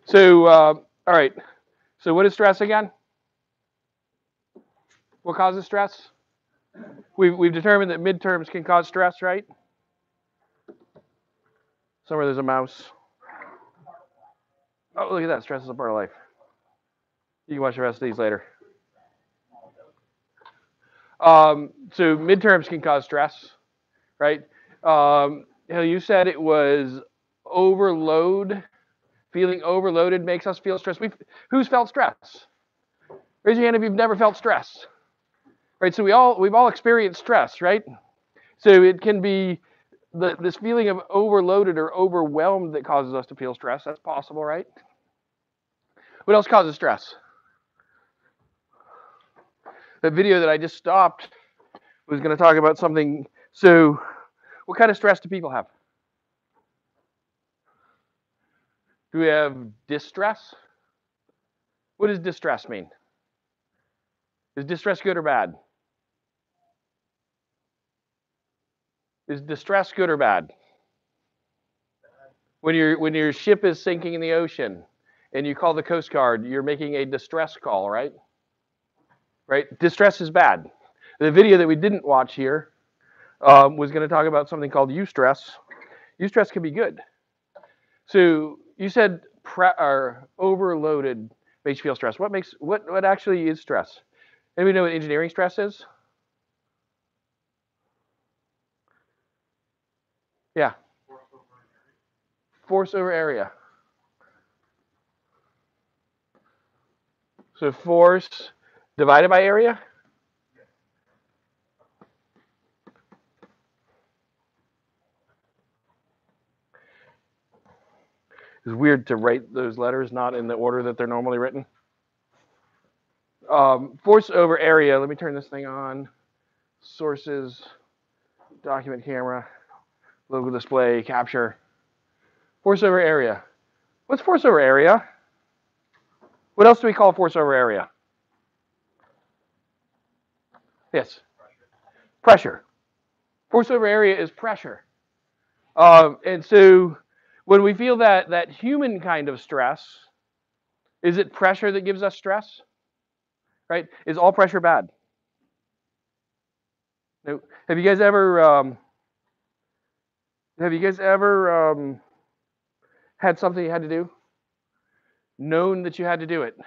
So, all right. So what is stress again? What causes stress? We've determined that midterms can cause stress, right? Somewhere there's a mouse. Oh, look at that. Stress is a part of life. You can watch the rest of these later. So midterms can cause stress, right? You said it was overload. Feeling overloaded makes us feel stress. Who's felt stress? Raise your hand if you've never felt stress. Right, so we've all experienced stress, right? So it can be this feeling of overloaded or overwhelmed that causes us to feel stress. That's possible, right? What else causes stress? The video that I just stopped was going to talk about something. So what kind of stress do people have? Do we have distress? What does distress mean? Is distress good or bad? Is distress good or bad? When your ship is sinking in the ocean and you call the Coast Guard, you're making a distress call, right? Right? Distress is bad. The video that we didn't watch here was going to talk about something called eustress. Eustress can be good. So you said overloaded makes you feel stress. What actually is stress? Anybody know what engineering stress is? Yeah. Force over area. So force divided by area? It's weird to write those letters not in the order that they're normally written. Force over area. Let me turn this thing on. Sources, document camera, logo display, capture. Force over area. What's force over area? What else do we call force over area? Yes. Pressure. Force over area is pressure. And so when we feel that human kind of stress, is it pressure that gives us stress? Right? Is all pressure bad? No. Have you guys ever had something you had to do? Known that you had to do it?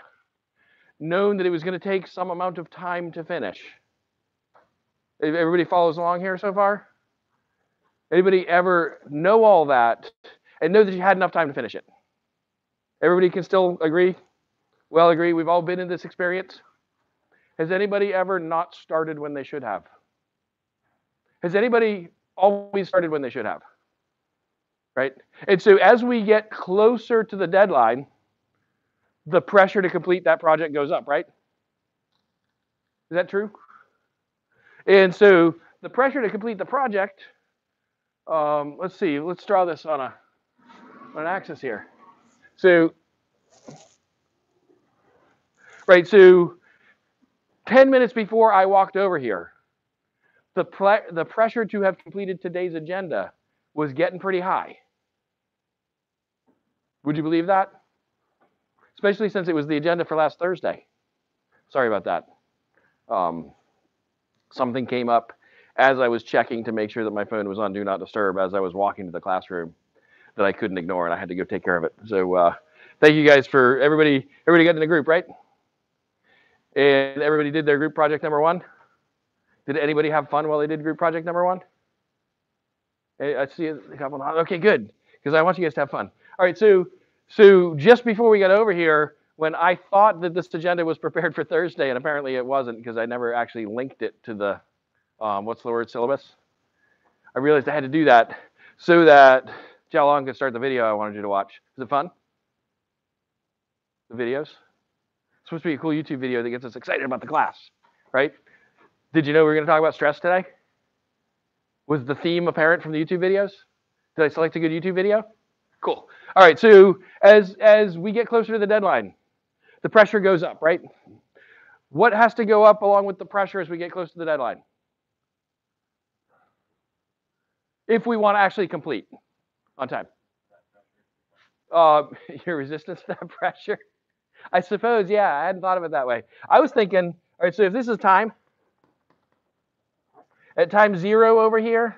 Known that it was going to take some amount of time to finish? Everybody follows along here so far? Anybody ever know all that and know that you had enough time to finish it? Everybody can still agree? Well, agree. We've all been in this experience. Has anybody ever not started when they should have? Has anybody always started when they should have? Right? And so as we get closer to the deadline, the pressure to complete that project goes up, right? Is that true? And so the pressure to complete the project, let's see, let's draw this on an axis here. So, right, so 10 minutes before I walked over here, the pressure to have completed today's agenda was getting pretty high. Would you believe that? Especially since it was the agenda for last Thursday. Sorry about that. Something came up as I was checking to make sure that my phone was on Do Not Disturb as I was walking to the classroom that I couldn't ignore, and I had to go take care of it. So thank you guys for everybody got in the group, right? And everybody did their group project number 1? Did anybody have fun while they did group project number 1? I see a couple. Okay, good, because I want you guys to have fun. All right, so just before we got over here, when I thought that this agenda was prepared for Thursday, and apparently it wasn't because I never actually linked it to the, syllabus. I realized I had to do that so that Jialong could start the video I wanted you to watch. Is it fun? The videos? It's supposed to be a cool YouTube video that gets us excited about the class, right? Did you know we were going to talk about stress today? Was the theme apparent from the YouTube videos? Did I select a good YouTube video? Cool. All right, so as we get closer to the deadline, the pressure goes up, right? What has to go up along with the pressure as we get close to the deadline? If we want to actually complete on time. Your resistance to that pressure? I suppose, yeah, I hadn't thought of it that way. I was thinking, all right, so if this is time, at time 0 over here,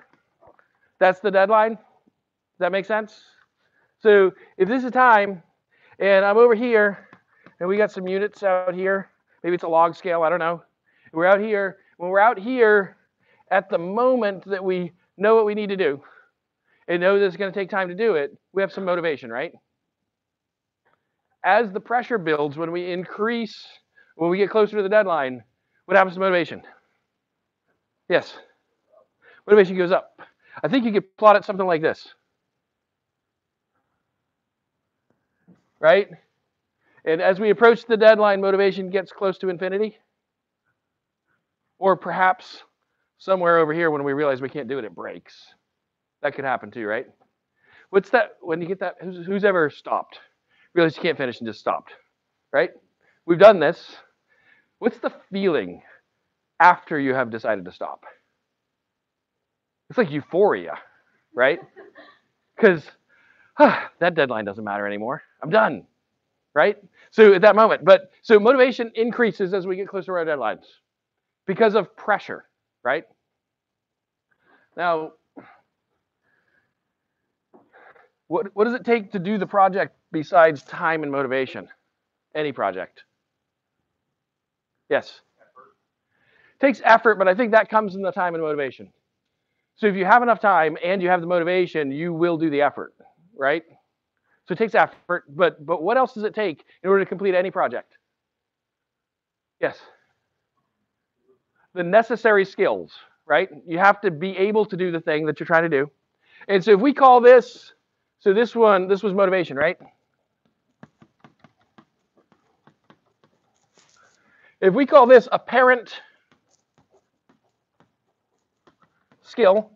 that's the deadline. Does that make sense? So if this is time, and I'm over here, and we got some units out here, maybe it's a log scale, I don't know. We're out here. When we're out here, at the moment that we know what we need to do, and know that it's going to take time to do it, we have some motivation, right? As the pressure builds, when we increase, when we get closer to the deadline, what happens to motivation? Yes. Motivation goes up. I think you could plot it something like this. Right? And as we approach the deadline, motivation gets close to infinity. Or perhaps somewhere over here when we realize we can't do it, it breaks. That could happen too, right? What's that, when you get that, who's ever stopped? Realize you can't finish and just stopped, right? We've done this. What's the feeling after you have decided to stop? It's like euphoria, right? Because that deadline doesn't matter anymore. I'm done, right? So at that moment, so motivation increases as we get closer to our deadlines because of pressure, right? Now, what does it take to do the project besides time and motivation? Any project? Yes. It takes effort, but I think that comes in the time and motivation. So if you have enough time and you have the motivation, you will do the effort, right? So it takes effort, but what else does it take in order to complete any project? Yes. The necessary skills, right? You have to be able to do the thing that you're trying to do. And so if we call this, so this was motivation, right? If we call this apparent skill,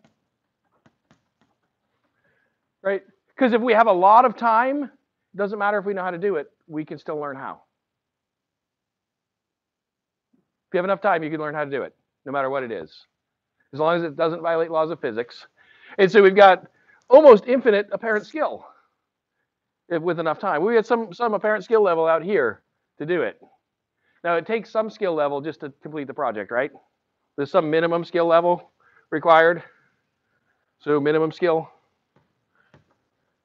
right? Because if we have a lot of time, it doesn't matter if we know how to do it, we can still learn how. If you have enough time, you can learn how to do it, no matter what it is, as long as it doesn't violate laws of physics. And so we've got almost infinite apparent skill with enough time. We had some apparent skill level out here to do it. Now, it takes some skill level just to complete the project, right? There's some minimum skill level required. So minimum skill.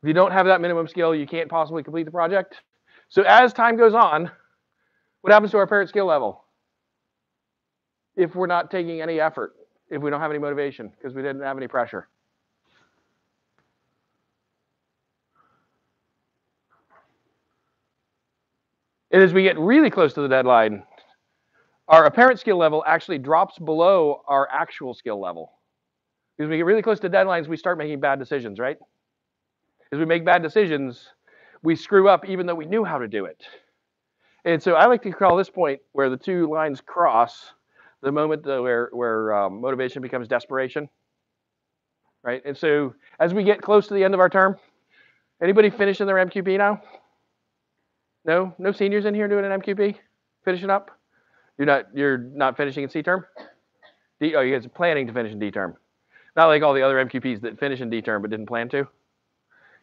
If you don't have that minimum skill, you can't possibly complete the project. So as time goes on, what happens to our apparent skill level? If we're not taking any effort, if we don't have any motivation, because we didn't have any pressure. And as we get really close to the deadline, our apparent skill level actually drops below our actual skill level. Because we get really close to deadlines, we start making bad decisions, right? As we make bad decisions, we screw up even though we knew how to do it. And so I like to call this point where the two lines cross the moment where motivation becomes desperation, right? And so as we get close to the end of our term, anybody finishing their MQP now? No? No seniors in here doing an MQP? Finishing up? You're not finishing in C term? You guys are planning to finish in D term. Not like all the other MQPs that finish in D term but didn't plan to?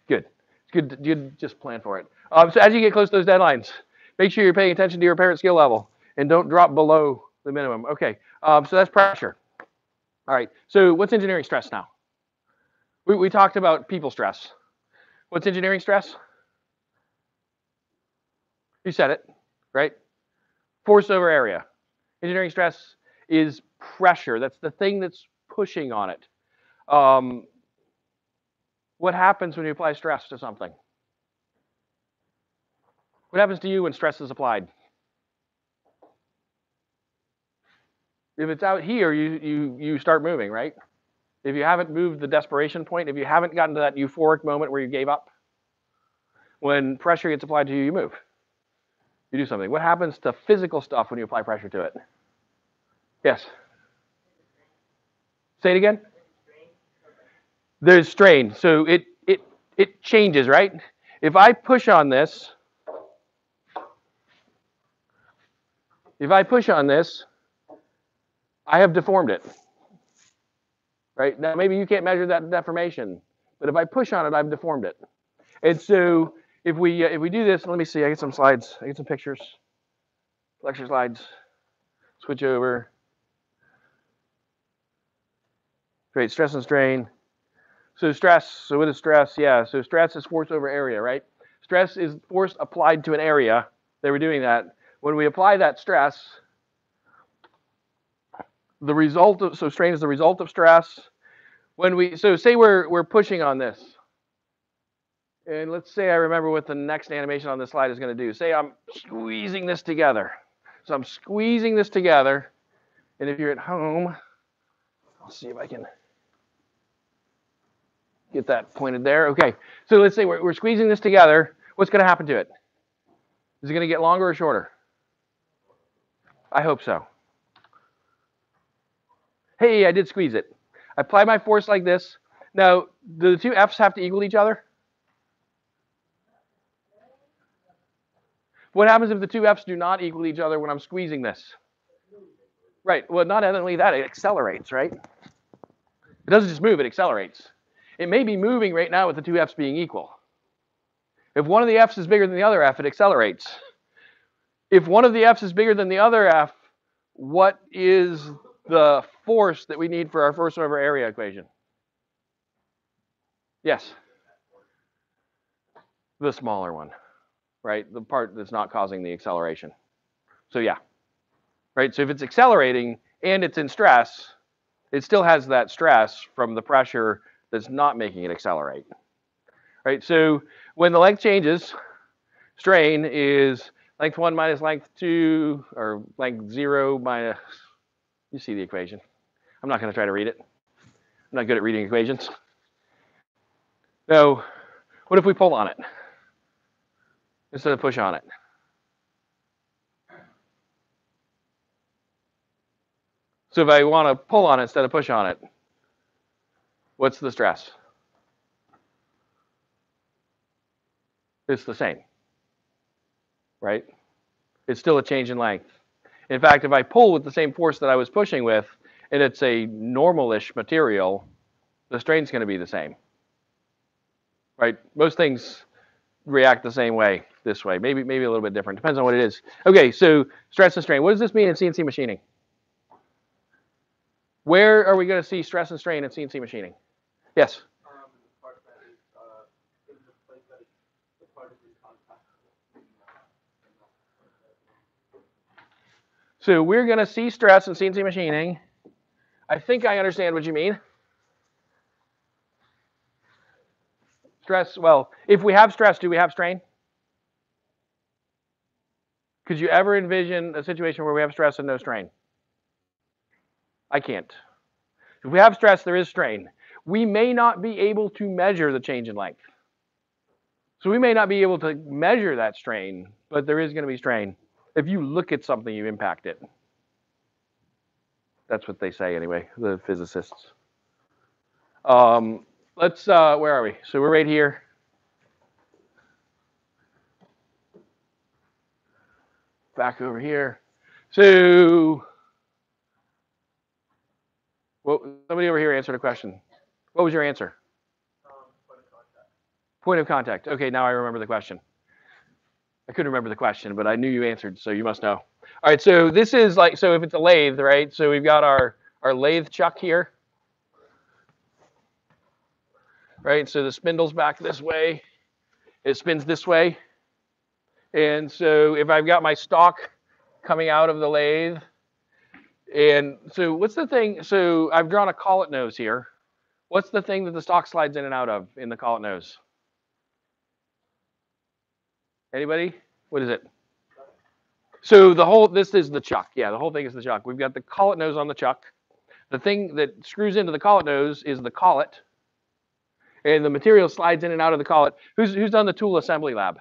Good. It's good to just plan for it. So as you get close to those deadlines, make sure you're paying attention to your apparent skill level and don't drop below the minimum. Okay, so that's pressure. All right, so what's engineering stress now? We talked about people stress. What's engineering stress? You said it, right? Force over area. Engineering stress is pressure. That's the thing that's pushing on it. What happens when you apply stress to something? What happens to you when stress is applied? If it's out here, you start moving, right? If you haven't moved the desperation point, if you haven't gotten to that euphoric moment where you gave up, when pressure gets applied to you, you move. You do something. What happens to physical stuff when you apply pressure to it? Yes? Say it again? There's strain. So it changes, right? If I push on this, I have deformed it. Right? Now maybe you can't measure that deformation, but if I push on it, I've deformed it. And so if we do this, let me see. I get some slides. I get some pictures. Lecture slides. Switch over. Great. Stress and strain. So stress. So what is stress? Yeah. So stress is force over area, right? Stress is force applied to an area. They were doing that. When we apply that stress, the result of strain is the result of stress. When we say we're pushing on this, and let's say I remember what the next animation on this slide is going to do. Say I'm squeezing this together. So I'm squeezing this together, and if you're at home, I'll see if I can get that pointed there. Okay. So let's say we're squeezing this together. What's going to happen to it? Is it going to get longer or shorter? I hope so. Hey, I did squeeze it. I apply my force like this. Now, do the two F's have to equal each other? What happens if the two F's do not equal each other when I'm squeezing this? Right. Well, not only that, it accelerates, right? It doesn't just move, it accelerates. It may be moving right now with the two F's being equal. If one of the F's is bigger than the other F, it accelerates. If one of the F's is bigger than the other F, what is the force that we need for our force over area equation? Yes. The smaller one, right? The part that's not causing the acceleration. So yeah, right? So if it's accelerating and it's in stress, it still has that stress from the pressure that's not making it accelerate, right? So when the length changes, strain is length 1 minus length 2, or length 0 minus, you see the equation. I'm not going to try to read it. I'm not good at reading equations. So what if we pull on it instead of push on it? So if I want to pull on it instead of push on it, what's the stress? It's the same, right? It's still a change in length. In fact, if I pull with the same force that I was pushing with, and it's a normal-ish material, the strain's going to be the same, right? Most things react the same way this way, maybe a little bit different. Depends on what it is. Okay, so stress and strain. What does this mean in CNC machining? Where are we going to see stress and strain in CNC machining? Yes? So we're going to see stress in CNC machining. I think I understand what you mean. Stress, well, if we have stress, do we have strain? Could you ever envision a situation where we have stress and no strain? I can't. If we have stress, there is strain. We may not be able to measure the change in length. So we may not be able to measure that strain, but there is going to be strain. If you look at something, you impact it. That's what they say anyway, the physicists. Where are we? So we're right here. Back over here. So, well, somebody over here answered a question. What was your answer? Point of contact. Okay, now I remember the question. I couldn't remember the question, but I knew you answered, so you must know. All right, so this is like, so if it's a lathe, right? So we've got our lathe chuck here. Right, so the spindle's back this way. It spins this way. And so if I've got my stock coming out of the lathe, and so what's the thing? So I've drawn a collet nose here. What's the thing that the stock slides in and out of in the collet nose? Anybody? What is it? So this is the chuck. Yeah, the whole thing is the chuck. We've got the collet nose on the chuck. The thing that screws into the collet nose is the collet. And the material slides in and out of the collet. Who's done the tool assembly lab?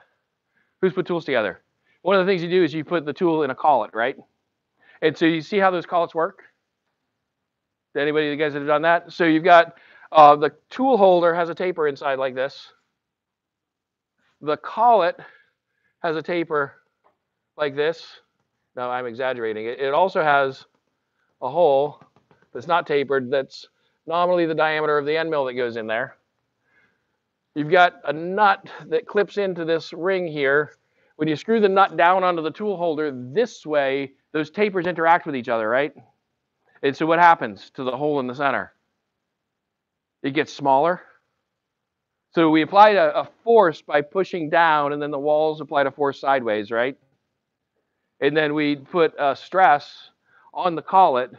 Who's put tools together? One of the things you do is you put the tool in a collet, right? And so you see how those collets work? Anybody of you guys that have done that? So you've got the tool holder has a taper inside like this. The collet has a taper like this. No, I'm exaggerating. It also has a hole that's not tapered, that's nominally the diameter of the end mill that goes in there. you've got a nut that clips into this ring here. When you screw the nut down onto the tool holder this way, those tapers interact with each other, right? And so what happens to the hole in the center? It gets smaller. So we applied a force by pushing down, and then the walls applied a force sideways, right? And then we put a stress on the collet,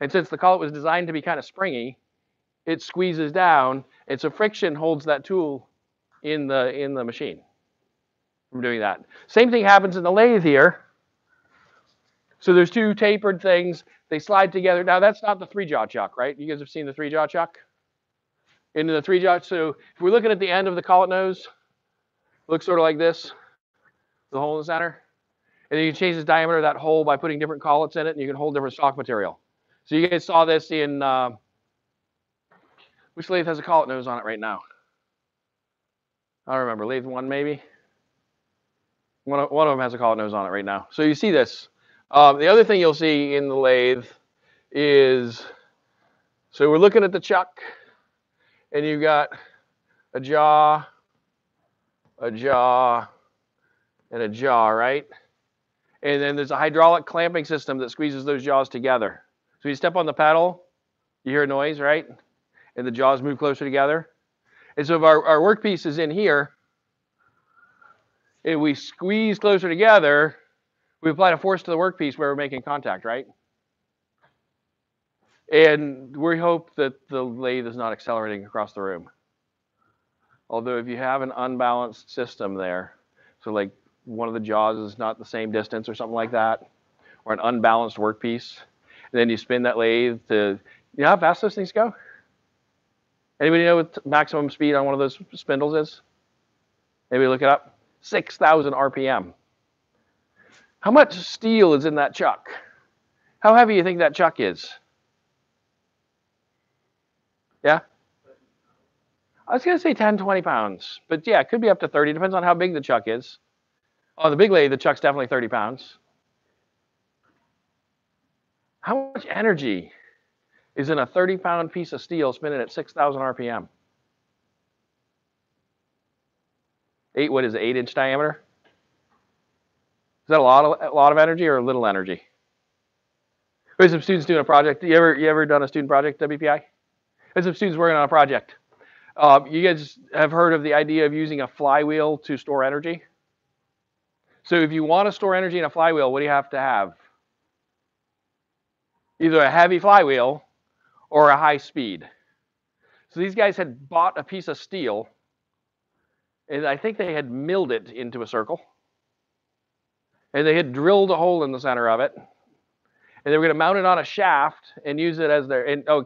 and since the collet was designed to be kind of springy, it squeezes down, and so friction holds that tool in the machine from doing that. Same thing happens in the lathe here. So there's two tapered things. They slide together. Now that's not the three-jaw chuck, right? You guys have seen the three-jaw chuck? Into the three-jaw. So if we're looking at the end of the collet nose, looks sort of like this, the hole in the center. And then you can change the diameter of that hole by putting different collets in it, and you can hold different stock material. So you guys saw this in, which lathe has a collet nose on it right now? I don't remember, lathe 1 maybe? One of them has a collet nose on it right now. So you see this. The other thing you'll see in the lathe is, so we're looking at the chuck, and you've got a jaw, and a jaw, right? And then there's a hydraulic clamping system that squeezes those jaws together. So you step on the pedal, you hear a noise, right? And the jaws move closer together. And so if our workpiece is in here, and we squeeze closer together, we apply a force to the workpiece where we're making contact, right? And we hope that the lathe is not accelerating across the room. Although if you have an unbalanced system there, so like one of the jaws is not the same distance or something like that, or an unbalanced workpiece, and then you spin that lathe to, you know how fast those things go? Anybody know what maximum speed on one of those spindles is? Maybe look it up. 6,000 RPM. How much steel is in that chuck? How heavy do you think that chuck is? Yeah? I was going to say 10, 20 pounds. But yeah, it could be up to 30. Depends on how big the chuck is. On the big lathe, the chuck's definitely 30 pounds. How much energy is in a 30-pound piece of steel spinning at 6,000 RPM? What is it, 8-inch diameter? Is that a lot of energy or a little energy? There's some students doing a project. You ever done a student project, WPI? There's some students working on a project. You guys have heard of the idea of using a flywheel to store energy? So if you want to store energy in a flywheel, what do you have to have? Either a heavy flywheel or a high speed. So these guys had bought a piece of steel, and I think they had milled it into a circle. And they had drilled a hole in the center of it. And they were going to mount it on a shaft and use it as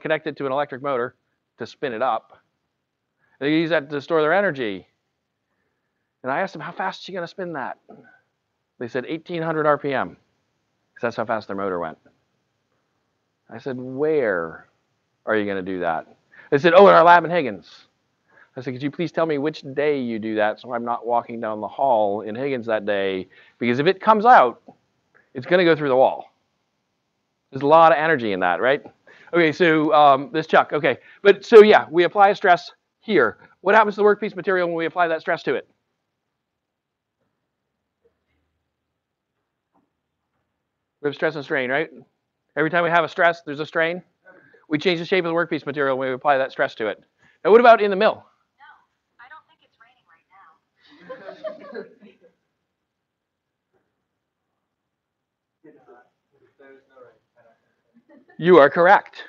connect it to an electric motor to spin it up. They use that to store their energy. And I asked them, how fast are you going to spin that? They said 1,800 RPM, because that's how fast their motor went. I said, where are you going to do that? They said, oh, in our lab in Higgins. I said, could you please tell me which day you do that so I'm not walking down the hall in Higgins that day? Because if it comes out, it's going to go through the wall. There's a lot of energy in that, right? Okay, so this chuck, okay. But so yeah, we apply a stress here. What happens to the workpiece material when we apply that stress to it? We have stress and strain, right? Every time we have a stress, there's a strain. We change the shape of the workpiece material when we apply that stress to it. Now what about in the mill? No, I don't think it's raining right now. You are correct.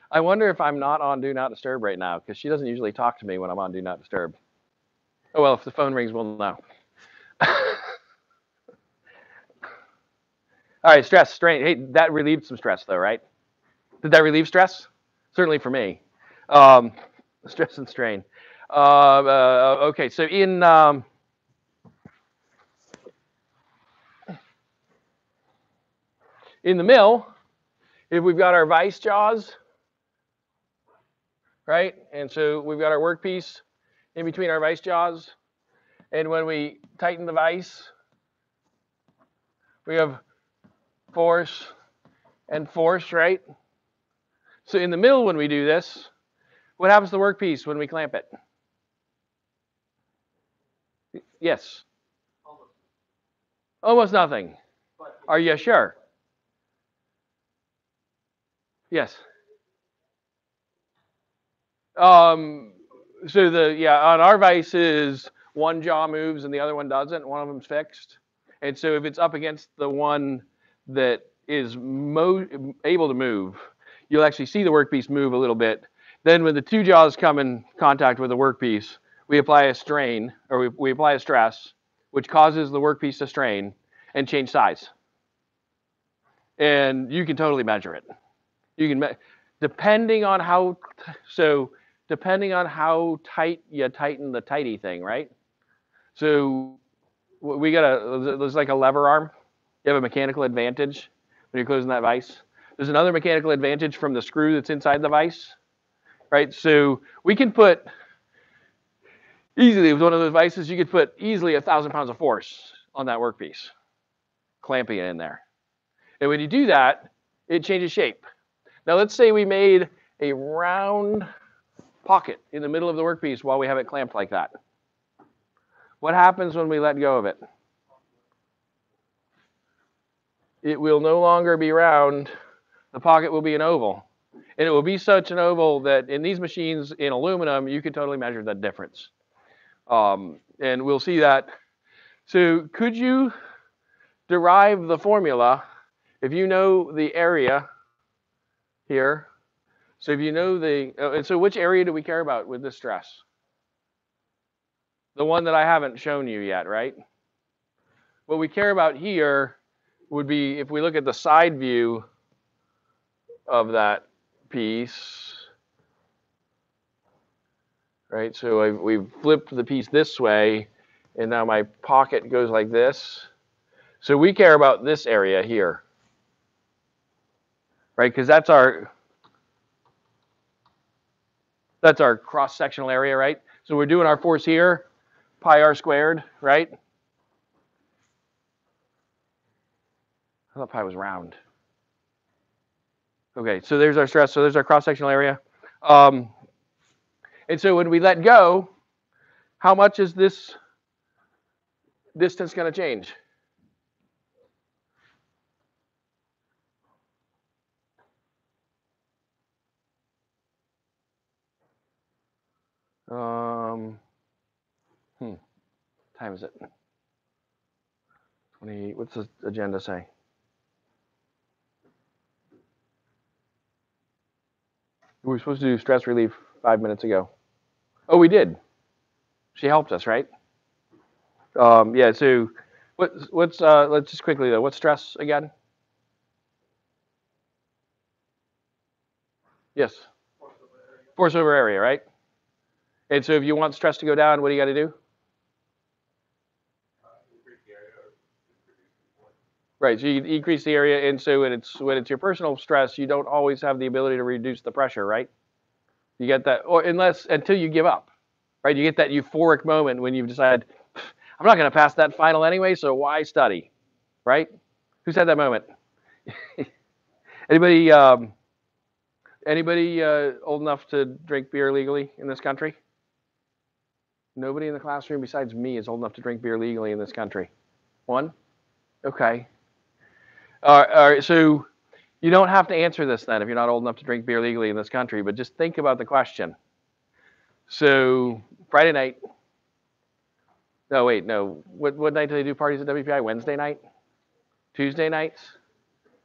I wonder if I'm not on Do Not Disturb right now, because she doesn't usually talk to me when I'm on Do Not Disturb. Oh, well, if the phone rings, we'll know. All right, stress, strain. Hey, that relieved some stress, though, right? Did that relieve stress? Certainly for me. Stress and strain. Okay, so in the mill, if we've got our vise jaws, right? And so we've got our workpiece in between our vise jaws. And when we tighten the vise, we have force and force, right? So in the middle when we do this, what happens to the workpiece when we clamp it? Yes. Almost nothing. Are you sure? Yes. So on our vices, one jaw moves and the other one doesn't. One of them's fixed. And so if it's up against the one that is able to move, you'll actually see the workpiece move a little bit. Then when the two jaws come in contact with the workpiece, we apply a strain, or we apply a stress, which causes the workpiece to strain and change size. And you can totally measure it. You can, depending on how tight you tighten the tighty thing, right? So there's like a lever arm. You have a mechanical advantage when you're closing that vise. There's another mechanical advantage from the screw that's inside the vise, right? So we can put, easily with one of those vices, you could put easily 1,000 pounds of force on that workpiece, clamping it in there. And when you do that, it changes shape. Now let's say we made a round pocket in the middle of the workpiece while we have it clamped like that. What happens when we let go of it? It will no longer be round. The pocket will be an oval. And it will be such an oval that in these machines in aluminum, you can totally measure that difference. And we'll see that. So could you derive the formula if you know the area here? So if you know and so which area do we care about with this stress? The one that I haven't shown you yet, right? What we care about here would be if we look at the side view of that piece, right? So we've flipped the piece this way, and now my pocket goes like this. So we care about this area here, right? Because that's our cross-sectional area, right? So we're doing our force here, pi r squared, right? I thought pi was round. Okay, so there's our stress. So there's our cross-sectional area. And so when we let go, how much is this distance going to change? Time is it? 20. What's the agenda say? We were supposed to do stress relief 5 minutes ago. Oh, we did. She helped us, right? Yeah. So, let's just quickly though. What's stress again? Yes. Force over area, right? And so, if you want stress to go down, what do you got to do? Right. So you increase the area, and so when it's your personal stress, you don't always have the ability to reduce the pressure, right? You get that, or until you give up, right? You get that euphoric moment when you've decided, I'm not going to pass that final anyway, so why study, right? Who's had that moment? Anybody old enough to drink beer legally in this country? Nobody in the classroom besides me is old enough to drink beer legally in this country. One? Okay. All right, so you don't have to answer this then if you're not old enough to drink beer legally in this country, but just think about the question. So Friday night. No, wait, no. What night do they do parties at WPI? Wednesday night? Tuesday nights?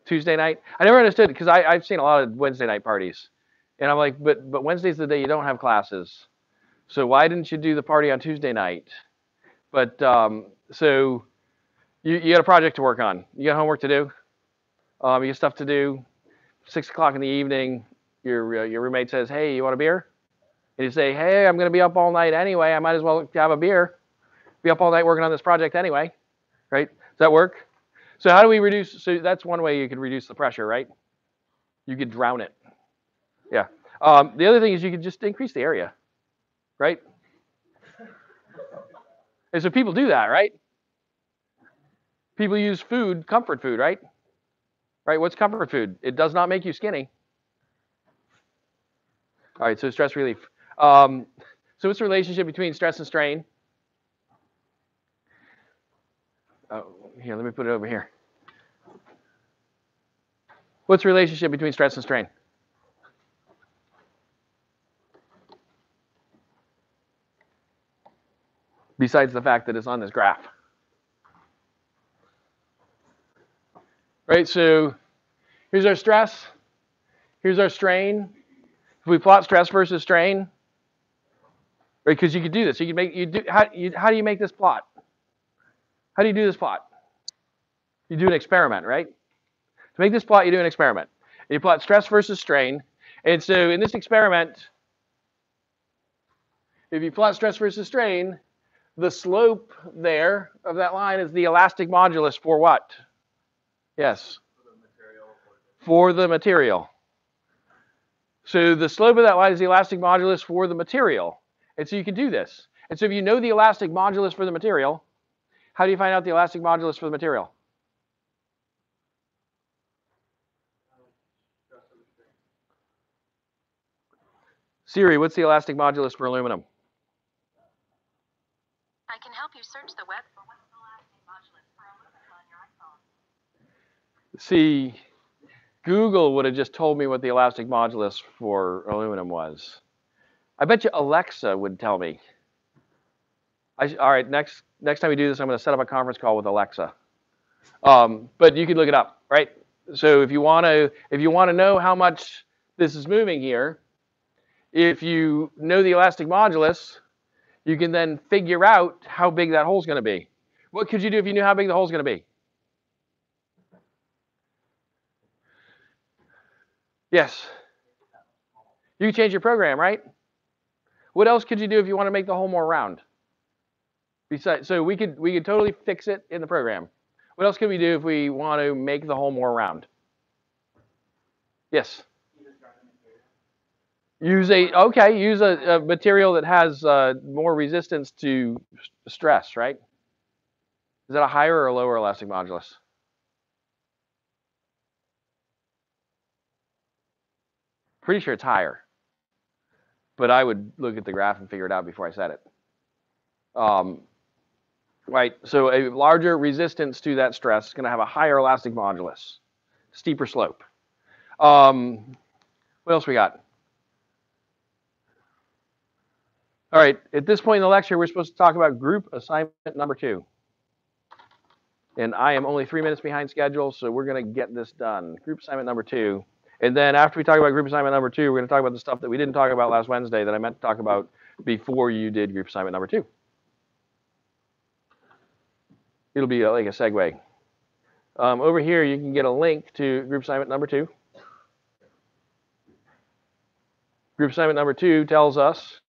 Tuesday night? I never understood because I've seen a lot of Wednesday night parties. And I'm like, but Wednesday's the day you don't have classes. So why didn't you do the party on Tuesday night? But so you got a project to work on. You got homework to do. You got stuff to do. 6 o'clock in the evening, your roommate says, hey, you want a beer? And you say, hey, I'm going to be up all night anyway. I might as well have a beer. Be up all night working on this project anyway. Right? Does that work? So how do we reduce? So that's one way you could reduce the pressure, right? You could drown it. Yeah. The other thing is you could just increase the area, right? And so people do that, right? People use food, comfort food, right? Right? What's comfort food? It does not make you skinny. All right, so stress relief. So what's the relationship between stress and strain? Oh, here, let me put it over here. What's the relationship between stress and strain? Besides the fact that it's on this graph. Right, so here's our stress, here's our strain. If we plot stress versus strain, right, because you could do this. You can make, how do you make this plot? How do you do this plot? You do an experiment, right? To make this plot, you do an experiment. You plot stress versus strain. And so in this experiment, if you plot stress versus strain, the slope there of that line is the elastic modulus for what? Yes. For the material. So the slope of that line is the elastic modulus for the material. And so you can do this. And so if you know the elastic modulus for the material, how do you find out the elastic modulus for the material? Siri, what's the elastic modulus for aluminum? I can help you search the web for what's the elastic modulus for aluminum on your iPhone. See, Google would have just told me what the elastic modulus for aluminum was. I bet you Alexa would tell me. All right, next time we do this, I'm going to set up a conference call with Alexa. But you can look it up, right? So if you want to know how much this is moving here, if you know the elastic modulus, you can then figure out how big that hole's going to be. What could you do if you knew how big the hole's going to be? Yes. You can change your program, right? What else could you do if you want to make the hole more round? Besides, so we could totally fix it in the program. What else could we do if we want to make the hole more round? Yes. Use a material that has more resistance to stress, right? Is that a higher or a lower elastic modulus? Pretty sure it's higher. But I would look at the graph and figure it out before I said it. Right, so a larger resistance to that stress is going to have a higher elastic modulus, steeper slope. What else we got? All right, at this point in the lecture, we're supposed to talk about group assignment number 2. And I am only 3 minutes behind schedule, so we're going to get this done. Group assignment number 2. And then after we talk about group assignment number 2, we're going to talk about the stuff that we didn't talk about last Wednesday that I meant to talk about before you did group assignment number 2. It'll be like a segue. Over here, you can get a link to group assignment number 2. Group assignment number 2 tells us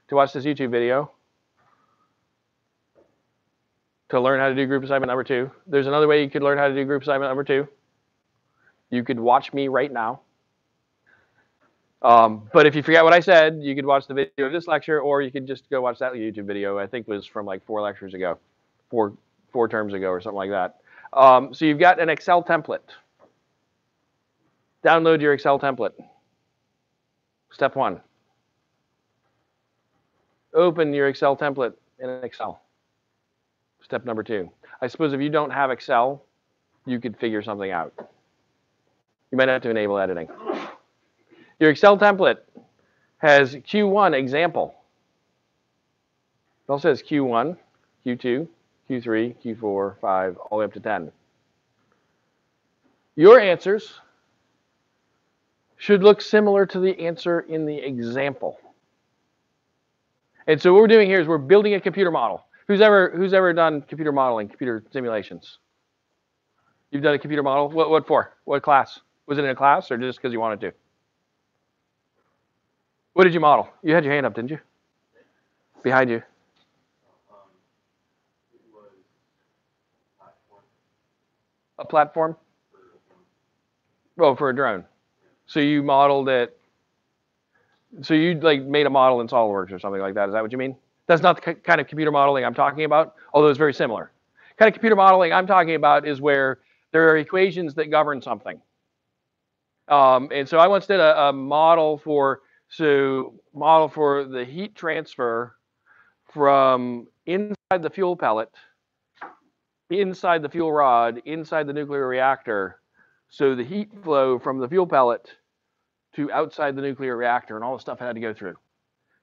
to watch this YouTube video to learn how to do group assignment number 2. There's another way you could learn how to do group assignment number 2. You could watch me right now. But if you forget what I said, you could watch the video of this lecture, or you could just go watch that YouTube video. I think it was from like 4 lectures ago, four terms ago or something like that. So you've got an Excel template. Download your Excel template. Step 1. Open your Excel template in Excel. Step number 2. I suppose if you don't have Excel, you could figure something out. You might have to enable editing. Your Excel template has Q1 example. It also says Q1, Q2, Q3, Q4, 5, all the way up to 10. Your answers should look similar to the answer in the example. And so what we're doing here is we're building a computer model. Who's ever done computer modeling, computer simulations? You've done a computer model? What for? What class? Was it in a class or just because you wanted to? What did you model? You had your hand up, didn't you? Behind you. A platform? Oh, for a drone. So you modeled it. So you like made a model in SolidWorks or something like that. Is that what you mean? That's not the kind of computer modeling I'm talking about, although it's very similar. The kind of computer modeling I'm talking about is where there are equations that govern something. And so I once did a model for So model for the heat transfer from inside the fuel pellet, inside the fuel rod, inside the nuclear reactor. So the heat flow from the fuel pellet to outside the nuclear reactor and all the stuff it had to go through.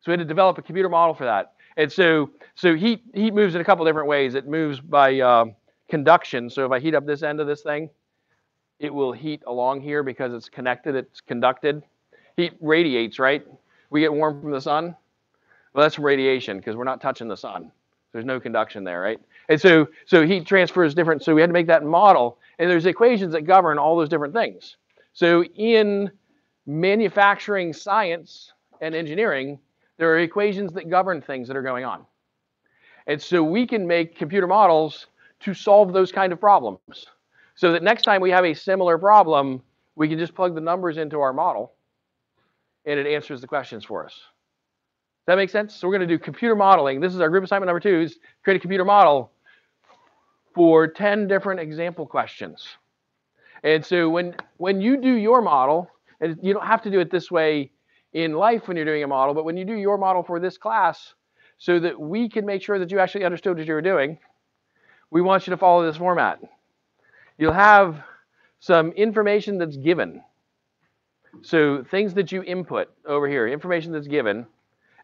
So we had to develop a computer model for that. And so heat moves in a couple different ways. It moves by conduction. So if I heat up this end of this thing, it will heat along here because it's connected, it's conducted. Heat radiates, right? We get warm from the sun. Well, that's from radiation because we're not touching the sun. There's no conduction there, right? And so heat transfer is different. So we had to make that model. And there's equations that govern all those different things. So in manufacturing science and engineering, there are equations that govern things that are going on. And so we can make computer models to solve those kind of problems. So that next time we have a similar problem, we can just plug the numbers into our model and it answers the questions for us. Does that make sense? So we're going to do computer modeling. This is our group assignment number 2, is create a computer model for 10 different example questions. And so when you do your model, and you don't have to do it this way in life when you're doing a model, but when you do your model for this class, so that we can make sure that you actually understood what you were doing, we want you to follow this format. You'll have some information that's given. So things that you input over here, information that's given,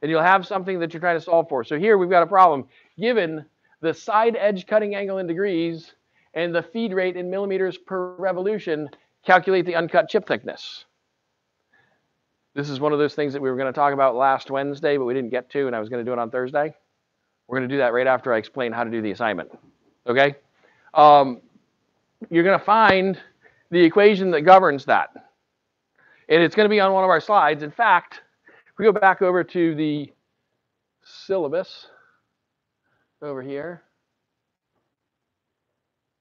and you'll have something that you're trying to solve for. So here we've got a problem. Given the side edge cutting angle in degrees and the feed rate in millimeters per revolution, calculate the uncut chip thickness. This is one of those things that we were going to talk about last Wednesday, but we didn't get to, and I was going to do it on Thursday. We're going to do that right after I explain how to do the assignment. Okay? You're going to find the equation that governs that. And it's going to be on one of our slides. In fact, if we go back over to the syllabus over here,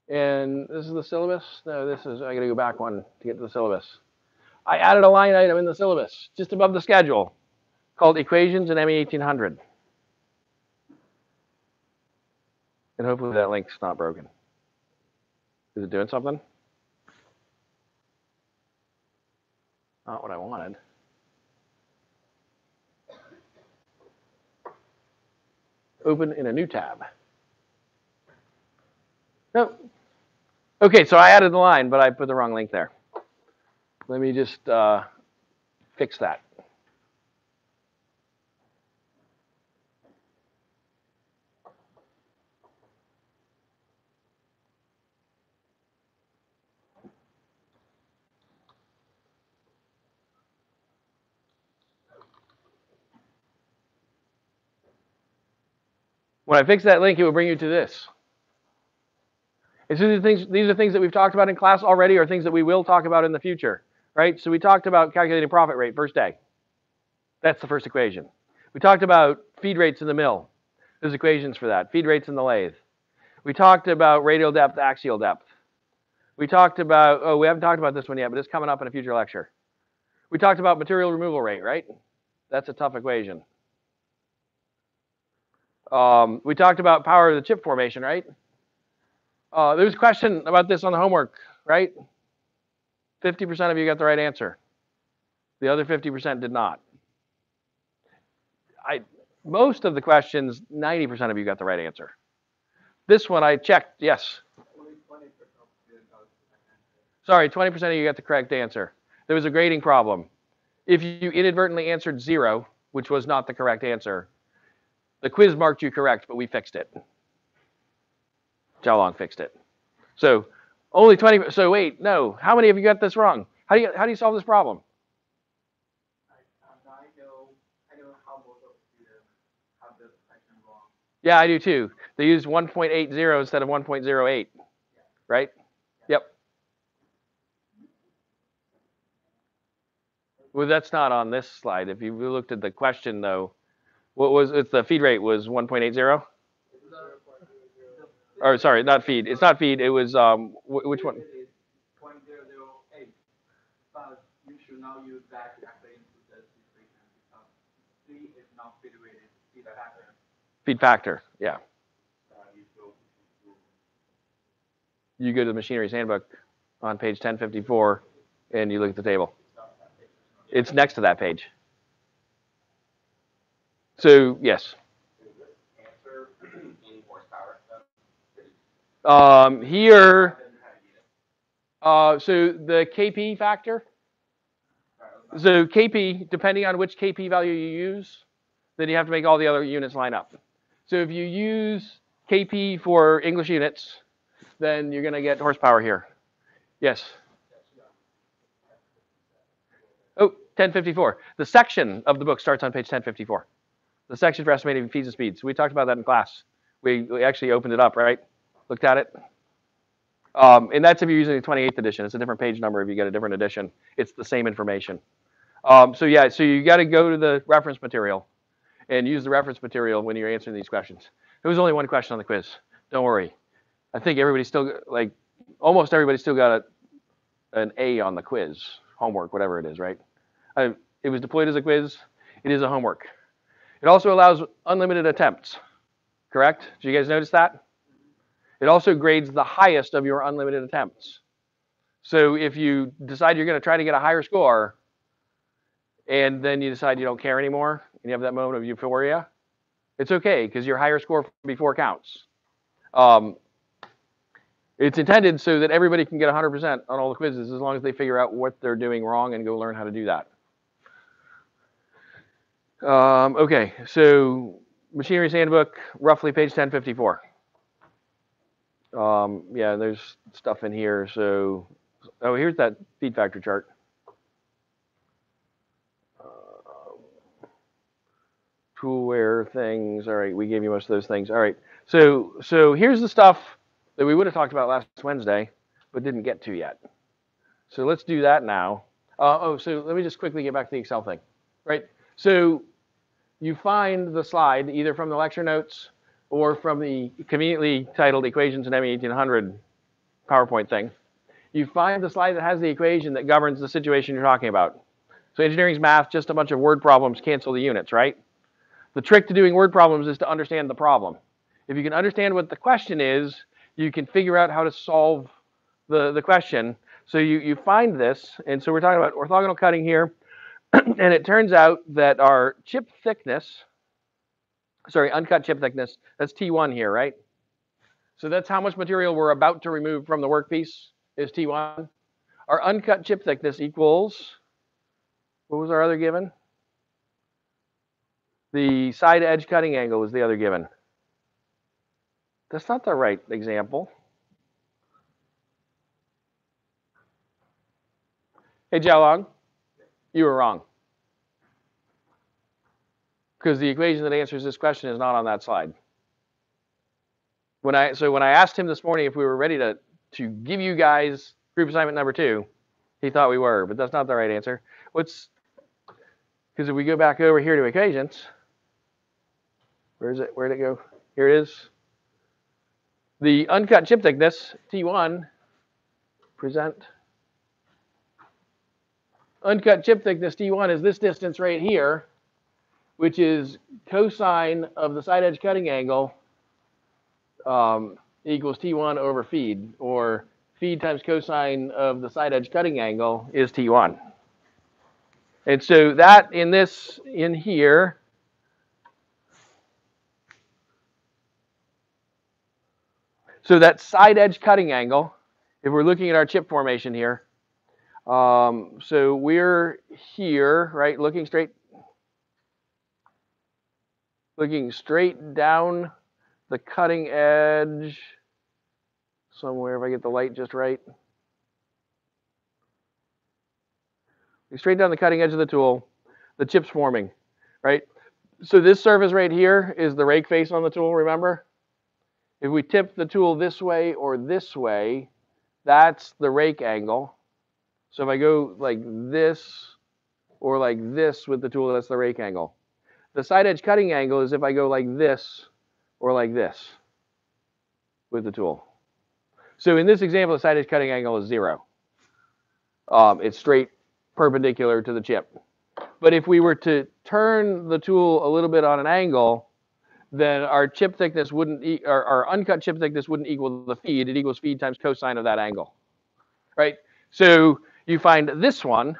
and this is the syllabus. No, this is, I got to go back one to get to the syllabus. I added a line item in the syllabus just above the schedule called Equations in ME 1800. And hopefully that link's not broken. Is it doing something? Not what I wanted. Open in a new tab. Nope. Okay, so I added the line, but I put the wrong link there. Let me just fix that. When I fix that link, it will bring you to this. And so these are things that we've talked about in class already, or things that we will talk about in the future, right? So we talked about calculating profit rate first day. That's the first equation. We talked about feed rates in the mill. There's equations for that. Feed rates in the lathe. We talked about radial depth, axial depth. We talked about, we haven't talked about this one yet, but it's coming up in a future lecture. We talked about material removal rate, right? That's a tough equation. We talked about power of the chip formation, right? There was a question about this on the homework, right? 50% of you got the right answer. The other 50% did not. Most of the questions, 90% of you got the right answer. This one I checked, yes. Sorry, 20% of you got the correct answer. There was a grading problem. If you inadvertently answered 0, which was not the correct answer, the quiz marked you correct, but we fixed it. Jialong fixed it. So only 20. So wait, no. How many of you got this wrong? How do you solve this problem? I know how most of students have this question wrong. Yeah, I do too. They used 1.80 instead of 1.08, right? Yep. Well, that's not on this slide. If you looked at the question though, what was it? The feed rate was 1.80. Or sorry, not feed. It's not feed. It was which one? 0.008. But you should now use that to calculate into this equation because C is not feed rated, feed factor. Feed factor, yeah. You go to the Machinery's Handbook on page 1054, and you look at the table. It's next to that page. So yes. Answer in horsepower. Here, so the KP factor. So KP, depending on which KP value you use, then you have to make all the other units line up. So if you use KP for English units, then you're going to get horsepower here. Yes. Oh, 1054. The section of the book starts on page 1054. The section for estimating feeds and speeds. We talked about that in class. We actually opened it up, right? Looked at it. And that's if you're using the 28th edition. It's a different page number if you get a different edition. It's the same information. So yeah, so you got to go to the reference material and use the reference material when you're answering these questions. There was only one question on the quiz. Don't worry. I think everybody still, like, almost everybody still got an A on the quiz, homework, whatever it is, right? It was deployed as a quiz. It is a homework. It also allows unlimited attempts, correct? Did you guys notice that? It also grades the highest of your unlimited attempts. So if you decide you're going to try to get a higher score, and then you decide you don't care anymore, and you have that moment of euphoria, it's okay, because your higher score from before counts. It's intended so that everybody can get 100% on all the quizzes as long as they figure out what they're doing wrong and go learn how to do that. Okay, so Machinery's Handbook, roughly page 1054. Yeah, there's stuff in here. So, oh, here's that feed factor chart. Toolware things. All right, we gave you most of those things. All right, so here's the stuff that we would have talked about last Wednesday, but didn't get to yet. So let's do that now. So let me just quickly get back to the Excel thing, right? So you find the slide either from the lecture notes or from the conveniently titled Equations in ME 1800 PowerPoint thing. You find the slide that has the equation that governs the situation you're talking about. So engineering's math, just a bunch of word problems cancel the units, right? The trick to doing word problems is to understand the problem. If you can understand what the question is, you can figure out how to solve the question. So you find this, and so we're talking about orthogonal cutting here, and it turns out that our chip thickness, uncut chip thickness, that's T1 here, right? So that's how much material we're about to remove from the workpiece is T1. Our uncut chip thickness equals, what was our other given? The side edge cutting angle was the other given. That's not the right example. Hey, Jialong, you were wrong. Because the equation that answers this question is not on that slide. When I asked him this morning if we were ready to give you guys group assignment number 2, he thought we were, but that's not the right answer. Because if we go back over here to equations, where is it? Where'd it go? Here it is. The uncut chip thickness, T1, present. Uncut chip thickness, T1, is this distance right here, which is cosine of the side edge cutting angle equals T1 over feed, or feed times cosine of the side edge cutting angle is T1. And so that in here, so that side edge cutting angle, if we're looking at our chip formation here, so we're here, right, looking straight down the cutting edge somewhere, if I get the light just right. Straight down the cutting edge of the tool, the chip's forming, right? So this surface right here is the rake face on the tool, remember? If we tip the tool this way or this way, that's the rake angle. So if I go like this or like this with the tool, that's the rake angle. The side edge cutting angle is if I go like this or like this with the tool. So in this example, the side edge cutting angle is 0. It's straight perpendicular to the chip. But if we were to turn the tool a little bit on an angle, then our chip thickness wouldn't, our uncut chip thickness wouldn't equal the feed. It equals feed times cosine of that angle, right? So you find this one.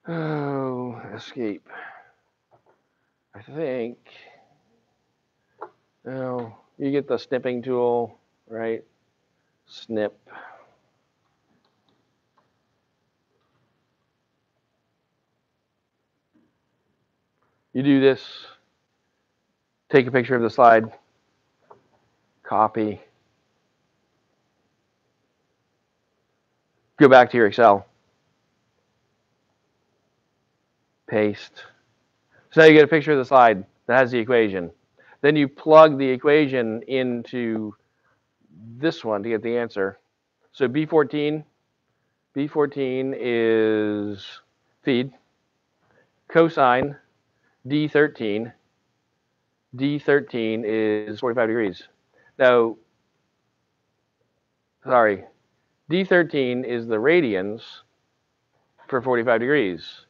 Oh, escape. I think, oh, you get the snipping tool, right? Snip. You do this, take a picture of the slide, copy, go back to your Excel, paste. So now you get a picture of the slide that has the equation. Then you plug the equation into this one to get the answer. So B14 is feed, cosine D13 is 45 degrees. Now, sorry, D13 is the radians for 45 degrees.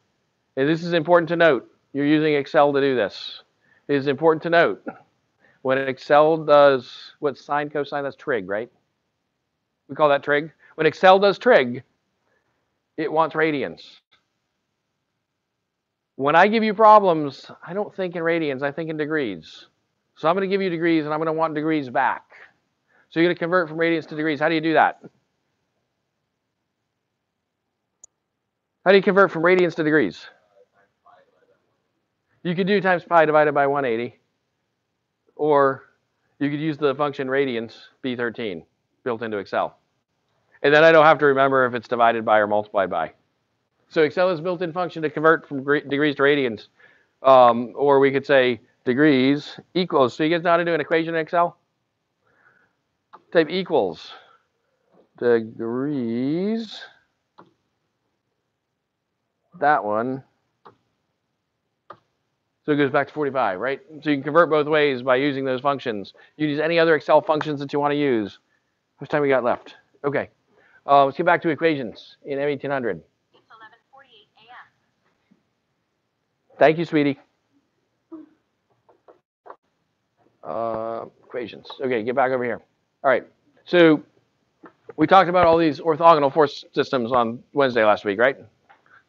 And this is important to note. You're using Excel to do this. It is important to note. When Excel does, what sine, cosine, that's trig, right? We call that trig. When Excel does trig, it wants radians. When I give you problems, I don't think in radians, I think in degrees. So I'm going to give you degrees, and I'm going to want degrees back. So you're going to convert from radians to degrees. How do you do that? How do you convert from radians to degrees? You could do times pi divided by 180. Or you could use the function radians, B13, built into Excel. And then I don't have to remember if it's divided by or multiplied by. So Excel is a built-in function to convert from degrees to radians. Or we could say degrees equals. So you guys know how to do an equation in Excel? Type equals degrees, that one. So it goes back to 45, right? So you can convert both ways by using those functions. You can use any other Excel functions that you want to use. How much time we got left? Okay. Let's get back to equations in M1800. It's 11:48 a.m. Thank you, sweetie. Equations. Okay, get back over here. All right. So we talked about all these orthogonal force systems on Wednesday last week, right?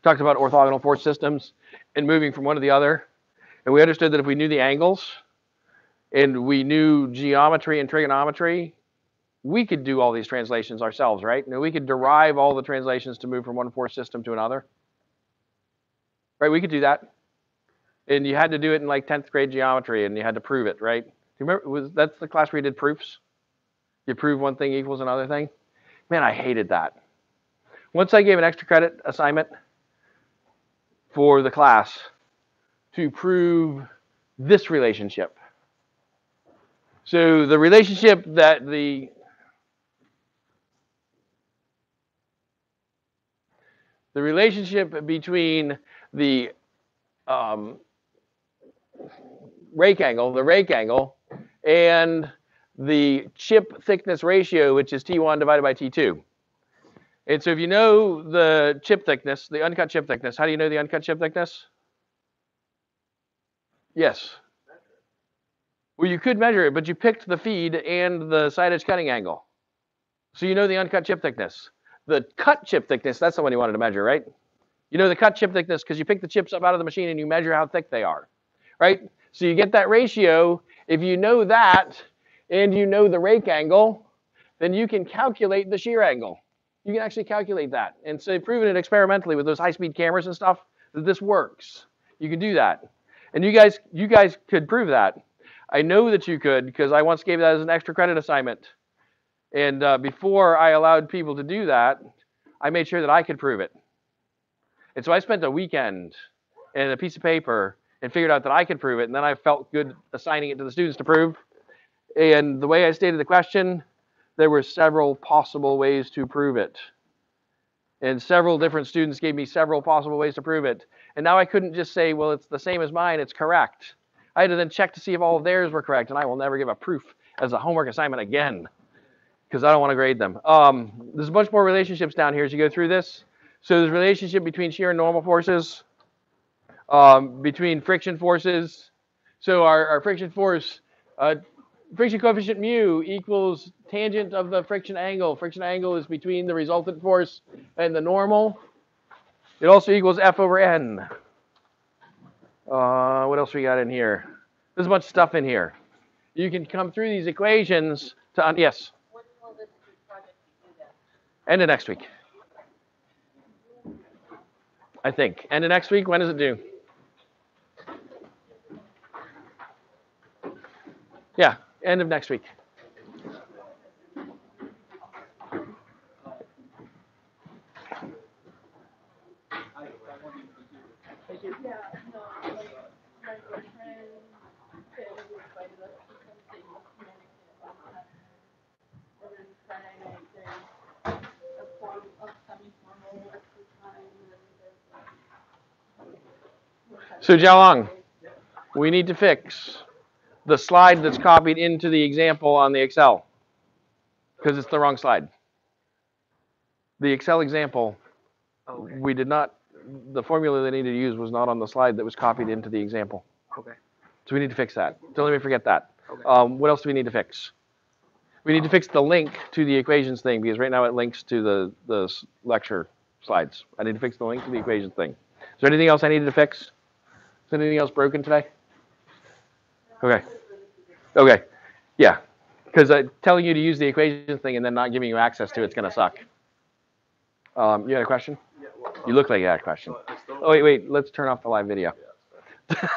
Talked about orthogonal force systems and moving from one to the other. And we understood that if we knew the angles and we knew geometry and trigonometry, we could do all these translations ourselves, right? And we could derive all the translations to move from one force system to another. Right, we could do that. And you had to do it in like 10th grade geometry, and you had to prove it, right? Do you remember, that's the class where you did proofs? You prove one thing equals another thing? Man, I hated that. Once I gave an extra credit assignment for the class to prove this relationship. So the relationship that the relationship between the rake angle, and the chip thickness ratio, which is T1 divided by T2. And so if you know the chip thickness, the uncut chip thickness, how do you know the uncut chip thickness? Yes. Well, you could measure it, but you picked the feed and the side edge cutting angle. So you know the uncut chip thickness. The cut chip thickness, that's the one you wanted to measure, right? You know the cut chip thickness because you pick the chips up out of the machine and you measure how thick they are, right? So you get that ratio. If you know that and you know the rake angle, then you can calculate the shear angle. You can actually calculate that. And so proving it experimentally with those high-speed cameras and stuff, that this works. You can do that. And you guys could prove that. I know that you could because I once gave that as an extra credit assignment. And before I allowed people to do that, I made sure that I could prove it. And so I spent a weekend and a piece of paper and figured out that I could prove it. And then I felt good assigning it to the students to prove. And the way I stated the question, there were several possible ways to prove it. And several different students gave me several possible ways to prove it. And now I couldn't just say, well, it's the same as mine, it's correct. I had to then check to see if all of theirs were correct. And I will never give a proof as a homework assignment again, because I don't want to grade them. There's a bunch more relationships down here as you go through this. So there's a relationship between shear and normal forces, between friction forces. So our friction force, friction coefficient mu equals tangent of the friction angle. Friction angle is between the resultant force and the normal. It also equals F over N. What else we got in here? There's a bunch of stuff in here. You can come through these equations to, yes, When will this project be due then? end of next week. I think. End of next week, when is it due? Yeah, end of next week. Yeah, no, like my boyfriend invited us to something about that. And then Friday night there's a form of semi-formal exercise and there's So Jialong, we need to fix the slide that's copied into the example on the Excel because it's the wrong slide. The Excel example, we did not, the formula they needed to use was not on the slide that was copied into the example. Okay. So we need to fix that. Don't let me forget that. Okay. What else do we need to fix? We need to fix the link to the equations thing because right now it links to the lecture slides. I need to fix the link to the equations thing. Is there anything else I needed to fix? Is there anything else broken today? Okay. Okay. Yeah. Because telling you to use the equations thing and then not giving you access to it's going to suck. You had a question? Yeah, well, You look like you had a question. I still, Oh, wait. Let's turn off the live video. yeah,